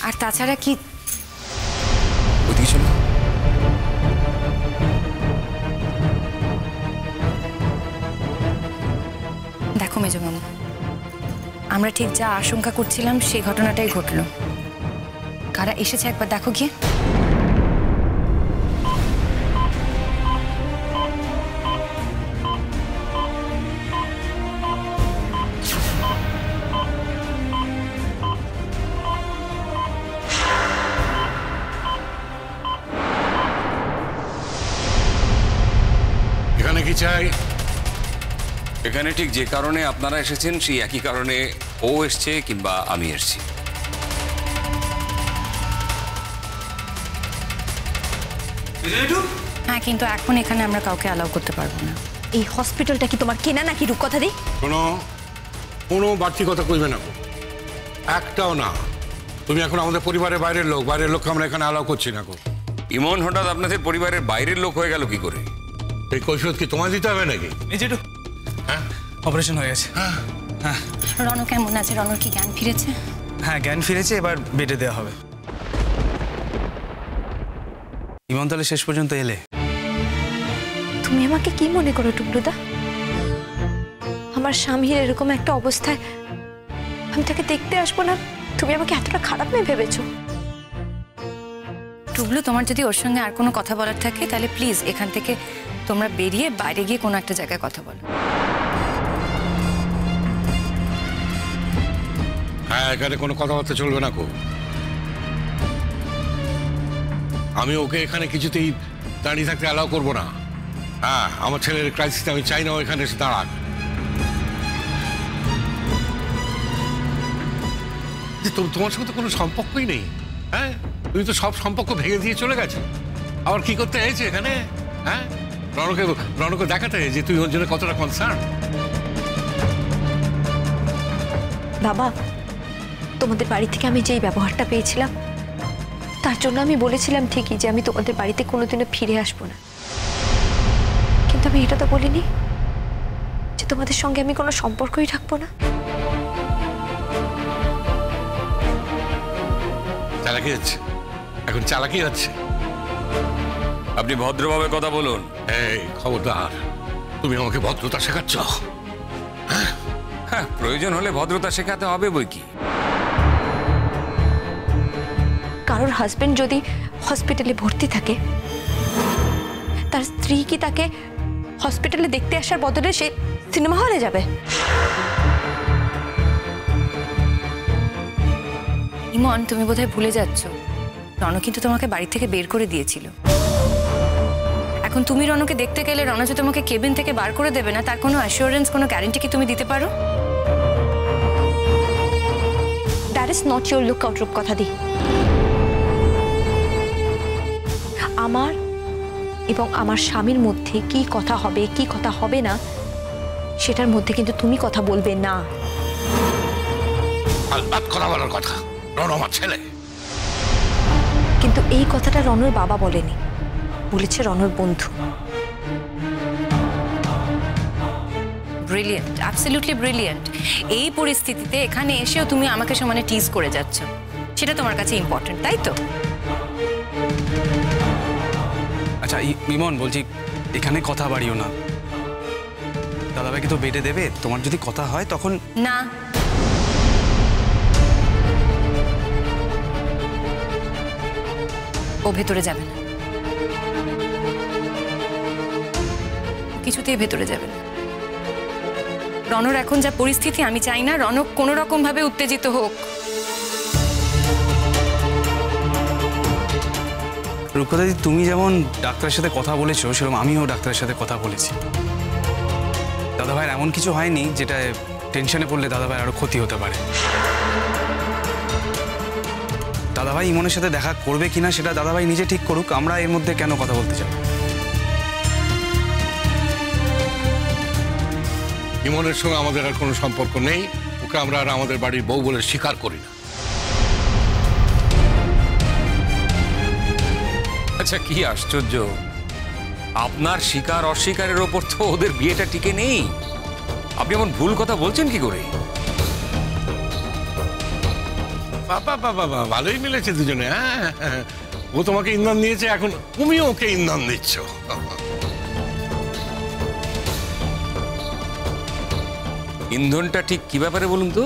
আর তাছাড়া কি ওদিকে চলো। দেখো মেজমামু, আমরা ঠিক যা আশঙ্কা করছিলাম সেই ঘটনাটাই ঘটলো। কারা এসেছে একবার দেখো গিয়ে। এখানে কি চাই? এখানে ঠিক যে কারণে আপনারা এসেছেন সেই একই কারণে ও এসছে কিংবা আমি এসছি। হ্যাঁ, কিন্তু এখন এখানে আমরা কাউকে অ্যালাউ করতে পারবো না। এই হসপিটালটা কি তোমার কেনা নাকি রূপকথা দি? কোনো বাড়তি কথা কইবে না, একটাও না। তুমি এখন আমাদের পরিবারের বাইরের লোককে আমরা এখানে অ্যালাউ করছি না। ইমন হঠাৎ আপনাদের পরিবারের বাইরের লোক হয়ে গেল কি করে? এই কৈফিয়ত কি তোমায় দিতে হবে নাকি? জেঠু, হ্যাঁ, অপারেশন হয়ে গেছে। হ্যাঁ, রনু কেমন আছে? রনুর কি জ্ঞান ফিরেছে? হ্যাঁ জ্ঞান ফিরেছে, এবার বেডে দেওয়া হবে। ইমন তাহলে শেষ পর্যন্ত এলে? তুমি আমাকে কি মনে করো টুকরুদা? আমার স্বামীর এরকম একটা অবস্থায় আমি তাকে দেখতে আসবো না? তুমি আমাকে এতটা খারাপ মেয়ে ভেবেছো? টুবলু, তোমার যদি ওর সঙ্গে আর কোনো কথা বলার থাকে তাহলে প্লিজ এখান থেকে তোমরা বেরিয়ে বাইরে গিয়ে কোনো একটা জায়গায় কথা বলো। হ্যাঁ, এখানে কোনো কথাবার্তা চলবে না। আমি ওকে এখানে কিছুতেই দাঁড়িয়ে থাকতে অ্যালাউ করবো না। হ্যাঁ, আমার ছেলের ক্রাইসিসে আমি চাই না ও এখানে এসে দাঁড়াক। তোমার সঙ্গে তো কোনো সম্পর্কই নেই। হ্যাঁ, তুমি তো সব সম্পর্ক ভেঙে দিয়ে চলে গেছো। আবার কি করতে হয়েছে এখানে? হ্যাঁ, রনকে দেখাতে যে তুই ওর জন্য কতটা কনসার্ন। বাবা, তোমাদের বাড়ি থেকে আমি যেই ব্যবহারটা পেয়েছিলাম তার জন্য আমি বলেছিলাম ঠিকই যে আমি তোমাদের বাড়িতে কোনোদিনও ফিরে আসবো না, কিন্তু আমি এটা তো বলিনি যে তোমাদের সঙ্গে আমি কোনো সম্পর্কই রাখবো না। চালাকি হচ্ছে, এখন চালাকি হচ্ছে। আপনি ভদ্রভাবে কথা বলুন। এই খবরদার, তুমি আমাকে ভদ্রতা শেখাচ্ছ? হ্যাঁ, প্রয়োজন হলে ভদ্রতা শেখাতে হবে বই কি। কারোর হাজবেন্ড যদি হসপিটালে ভর্তি থাকে, তার স্ত্রী কি তাকে হসপিটালে দেখতে আসার বদলে সে সিনেমা হলে যাবে? ইমন, তুমি বোধহয় ভুলে যাচ্ছ, রনু কিন্তু তোমাকে বাড়ি থেকে বের করে দিয়েছিল। এখন তুমি রনুকে দেখতে গেলে রনু যে তোমাকে কেবিন থেকে বার করে দেবে না তার কোনো অ্যাসিওরেন্স, কোনো গ্যারান্টি কি তুমি দিতে পারো? That is not your look out রূপকথা দি। আমার এবং আমার স্বামীর মধ্যে কি কথা হবে কি কথা হবে না সেটার মধ্যে কিন্তু তুমি কথা বলবে না। আলবাত কথা বলার কথা, রনু আমার ছেলে। কিন্তু এই কথাটা রনুর বাবা বলেনি, বলেছে রনুর বন্ধু। Brilliant, absolutely brilliant. এই পরিস্থিতিতে এখানে এসেও তুমি আমাকে সমানে টিজ করে যাচ্ছ, সেটা তোমার কাছে ইম্পর্টেন্ট, তাই তো? আচ্ছা ইমন, বলছি এখানে কথা বাড়িও না। দাদাভাইকে তো বেডে দেবে, তোমার যদি কথা হয় তখন। না, ও ভেতরে যাবে না, কিছুতেই ভেতরে যাবে না। রনর এখন যা পরিস্থিতি, আমি চাই না রনক কোনো রকম ভাবে উত্তেজিত হোক। রূপকথা দি, তুমি যেমন ডাক্তারের সাথে কথা বলেছো সেরকম আমিও ডাক্তারের সাথে কথা বলেছি। দাদাভাইয়ের এমন কিছু হয়নি যেটা টেনশনে পড়লে দাদাভাইয়ের আরো ক্ষতি হতে পারে। দাদাভাই ইমনের সাথে দেখা করবে কিনা সেটা দাদাভাই নিজে ঠিক করুক, আমরা এর মধ্যে কেন কথা বলতে চাই? ইমনের সঙ্গে আমাদের আর কোনো সম্পর্ক নেই। ওকে আমরা আর আমাদের বাড়ির বউ বলে স্বীকার করি না। আচ্ছা, কি আশ্চর্য, আপনার স্বীকার অস্বীকারের ওপর তো ওদের বিয়েটা টিকে নেই। আপনি এমন ভুল কথা বলছেন কি করে? বাবা বাবা বাবা, ভালোই মিলেছে দুজনে। হ্যাঁ, ও তোমাকে ইন্ধন দিয়েছে, এখন তুমিও ওকে ইন্ধন দিচ্ছ। ইন্ধনটা ঠিক কি ব্যাপারে বলুন তো?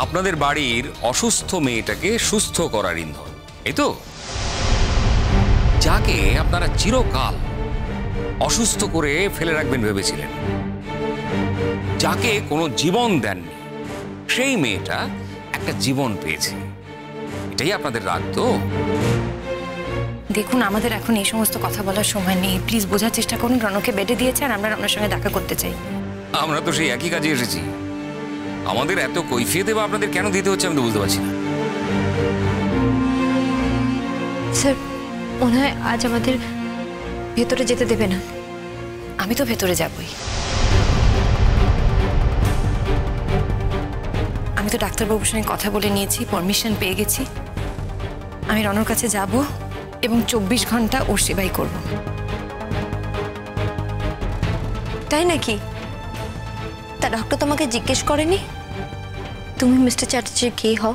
আপনাদের বাড়ির অসুস্থ মেয়েটাকে সুস্থ করার ইন্ধন, এই তো? যাকে আপনারা চিরকাল অসুস্থ করে ফেলে রাখবেন ভেবেছিলেন, যাকে কোনো জীবন দেননি, সেই মেয়েটা একটা জীবন পেয়েছে, এটাই আপনাদের রাগ তো? দেখুন, আমাদের এখন এই সমস্ত কথা বলার সময় নেই, প্লিজ বোঝার চেষ্টা করুন। রণকে বেডে দিয়েছে আর আমরা রণের সঙ্গে দেখা করতে চাই। আমরা তো সেই একই কাজে এসেছি, আমাদের এত কৈফিয়ত দেবা আপনাদের কেন দিতে হচ্ছে আমি তো বুঝতে পারছি না। স্যার, মনে হয় আজ আমাদের ভেতরে যেতে দেবে না। আমি তো ভেতরে যাবই। আমি তো ডাক্তারবাবুর সঙ্গে কথা বলে নিয়েছি, পারমিশন পেয়ে গেছি। আমি রণর কাছে যাব এবং 24 ঘন্টা ওর সেবাই করব। তাই নাকি? তা ডক্টর তোমাকে জিজ্ঞেস করেনি তুমি মিস্টার চ্যাটার্জির কে হও?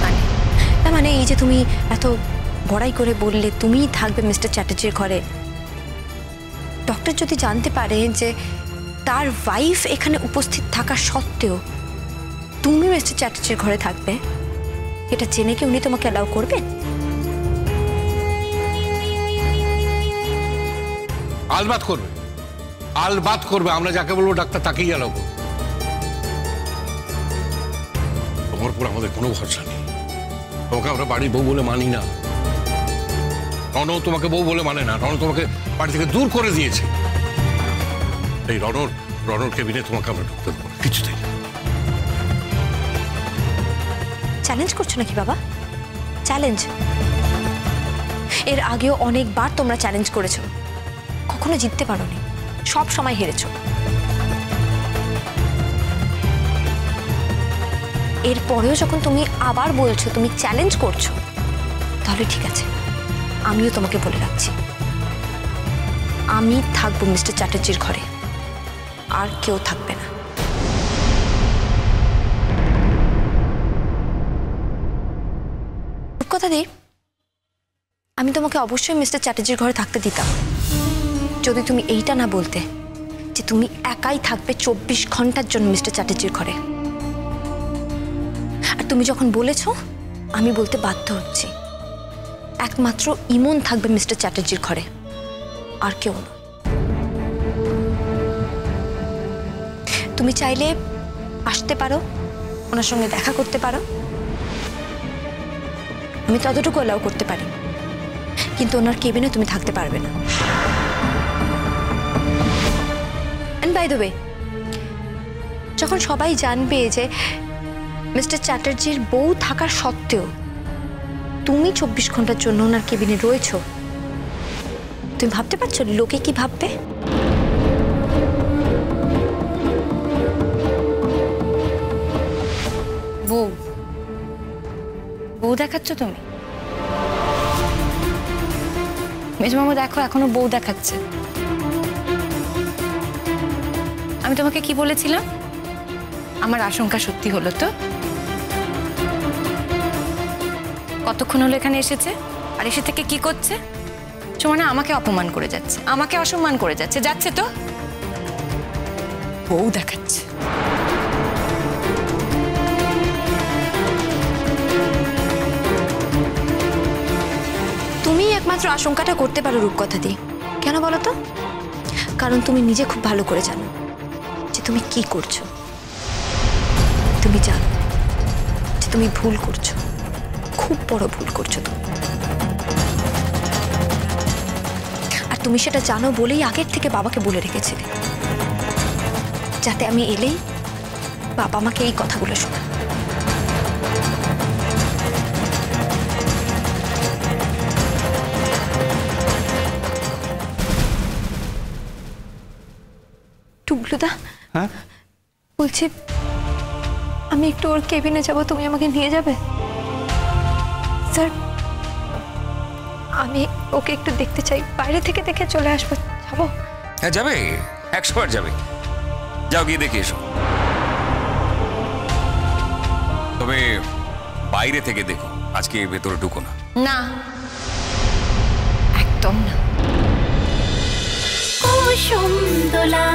মানে না মানে এই যে তুমি এত বড়াই করে বললে তুমিই থাকবে মিস্টার চ্যাটার্জির ঘরে, ডক্টর যদি জানতে পারে যে তার ওয়াইফ এখানে উপস্থিত থাকা সত্ত্বেও তুমি মিস্টার চ্যাটার্জির ঘরে থাকবে, এটা জেনে কি উনি তোমাকে অ্যালাউ করবেন? আলবাত করবে, আলবাত করবে। আমরা যাকে বলবো ডাক্তার তাকেই অ্যালাউ করবো। তোমার উপর আমাদের কোনো ভরসা নেই। তোমাকে আমরা বাড়ির বউ বলে মানি না। রণ তোমাকে বউ বলে মানে না, রণ তোমাকে বাড়ি থেকে দূর করে দিয়েছে। এই রণর কেবিনে তোমাকে আমরা ঢুকতে দেবো কিছুতেই। চ্যালেঞ্জ করছো নাকি বাবা? চ্যালেঞ্জ? এর আগেও অনেকবার তোমরা চ্যালেঞ্জ করেছো, কখনো জিততে পারোনি, সব সময় হেরেছো। এরপরেও যখন তুমি আবার বলছো তুমি চ্যালেঞ্জ করছো, তাহলে ঠিক আছে, আমিও তোমাকে বলে রাখছি, আমি থাকবো মিস্টার চ্যাটার্জির ঘরে, আর কেউ থাকবে না। কথা দিই, আমি তোমাকে অবশ্যই মিস্টার চ্যাটার্জির ঘরে থাকতে দিতাম যদি তুমি এইটা না বলতে যে তুমি একাই থাকবে 24 ঘন্টার জন্য মিস্টার চ্যাটার্জির ঘরে। আর তুমি যখন বলেছো, আমি বলতে বাধ্য হচ্ছি, একমাত্র ইমন থাকবে মিস্টার চ্যাটার্জির ঘরে, আর কেউ না। তুমি চাইলে আসতে পারো, ওনার সঙ্গে দেখা করতে পারো, আমি ততটুকু অ্যালাউ করতে পারি, কিন্তু ওনার কেবিনে তুমি থাকতে পারবে না। এন্ড বাই দ্য ওয়ে, যখন সবাই জানবে যে মিস্টার চ্যাটার্জির বউ থাকার সত্ত্বেও তুমি 24 ঘন্টার জন্য ওনার কেবিনে রয়েছো, তুমি ভাবতে পারছো লোকে কি ভাববে? বউ দেখাচ্ছ তুমি? মেজমামা দেখো, এখনো বউ দেখাচ্ছে। আমি তোমাকে কি বলেছিলাম? আমার আশঙ্কা সত্যি হলো তো? কতক্ষণ হলো এখানে এসেছে, আর এসে থেকে কি করছে? সমানে আমাকে অপমান করে যাচ্ছে, আমাকে অসম্মান করে যাচ্ছে, যাচ্ছে তো বউ দেখাচ্ছে। তুমি একমাত্র আশঙ্কাটা করতে পারো রূপকথা দিয়ে। কেন বলো তো? কারণ তুমি নিজে খুব ভালো করে জানো যে তুমি কি করছো। তুমি জানো যে তুমি ভুল করছো, খুব বড় ভুল করছো তুমি। আর তুমি সেটা জানো বলেই আগের থেকে বাবাকে বলে রেখেছিলে, যাতে আমি এলেই বাবা আমাকে এই কথাগুলো শোনা। টুকলুদা, হ্যাঁ বলছি আমি একটু ওর কেবিনে যাব, তুমি আমাকে নিয়ে যাবে? স্যার, আমি ওকে একটু দেখতে চাই, বাইরে থেকে দেখে চলে আসবো। যাবো? হ্যাঁ যাবে, 100 বার যাবে। যাও গিয়ে দেখে এসো। তবে বাইরে থেকে দেখো, আজকে ভেতরে ঢুকো না। না, একদম না। কুসুম দোলা।